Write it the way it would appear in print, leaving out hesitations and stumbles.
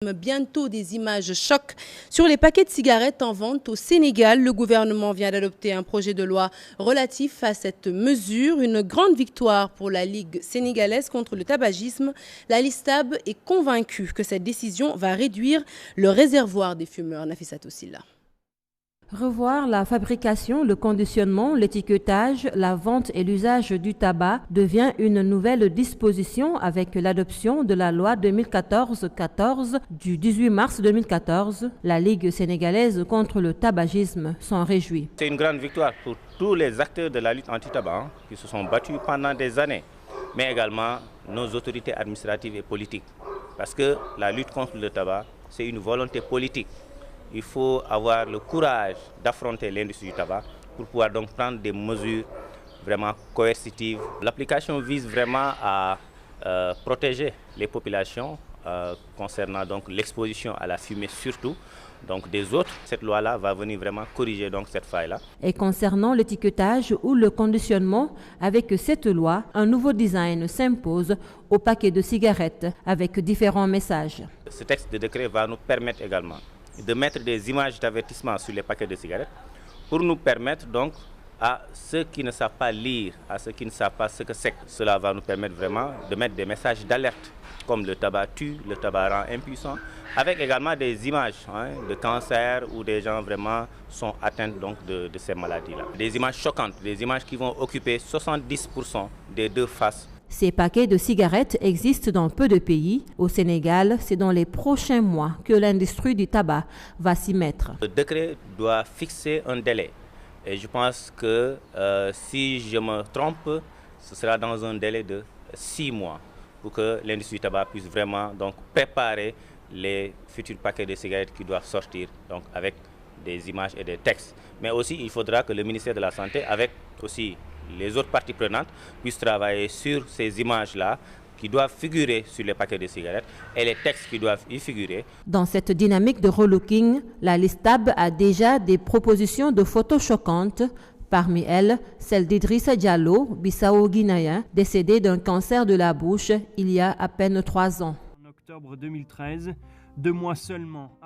Bientôt des images choc sur les paquets de cigarettes en vente au Sénégal. Le gouvernement vient d'adopter un projet de loi relatif à cette mesure. Une grande victoire pour la Ligue sénégalaise contre le tabagisme. La LISTAB est convaincue que cette décision va réduire le réservoir des fumeurs. Nafissatou Silla. Revoir la fabrication, le conditionnement, l'étiquetage, la vente et l'usage du tabac devient une nouvelle disposition avec l'adoption de la loi 2014-14 du 18 mars 2014. La Ligue sénégalaise contre le tabagisme s'en réjouit. C'est une grande victoire pour tous les acteurs de la lutte anti-tabac qui se sont battus pendant des années, mais également nos autorités administratives et politiques. Parce que la lutte contre le tabac, c'est une volonté politique. Il faut avoir le courage d'affronter l'industrie du tabac pour pouvoir donc prendre des mesures vraiment coercitives. L'application vise vraiment à protéger les populations concernant donc l'exposition à la fumée surtout. Donc des autres, cette loi-là va venir vraiment corriger donc cette faille-là. Et concernant l'étiquetage ou le conditionnement, avec cette loi, un nouveau design s'impose au paquet de cigarettes avec différents messages. Ce texte de décret va nous permettre également de mettre des images d'avertissement sur les paquets de cigarettes pour nous permettre donc à ceux qui ne savent pas lire, à ceux qui ne savent pas ce que c'est. Cela va nous permettre vraiment de mettre des messages d'alerte comme le tabac tue, le tabac rend impuissant, avec également des images de cancer où des gens vraiment sont atteints donc de ces maladies-là. Des images choquantes, des images qui vont occuper 70% des deux faces. Ces paquets de cigarettes existent dans peu de pays. Au Sénégal, c'est dans les prochains mois que l'industrie du tabac va s'y mettre. Le décret doit fixer un délai. Et je pense que si je me trompe, ce sera dans un délai de 6 mois pour que l'industrie du tabac puisse vraiment donc préparer les futurs paquets de cigarettes qui doivent sortir donc avec des images et des textes. Mais aussi, il faudra que le ministère de la Santé, avec aussi les autres parties prenantes, puissent travailler sur ces images-là qui doivent figurer sur les paquets de cigarettes et les textes qui doivent y figurer. Dans cette dynamique de relooking, la LISTAB a déjà des propositions de photos choquantes. Parmi elles, celle d'Idrissa Diallo, Bissau-Guinéen, décédé d'un cancer de la bouche il y a à peine 3 ans. En octobre 2013, 2 mois seulement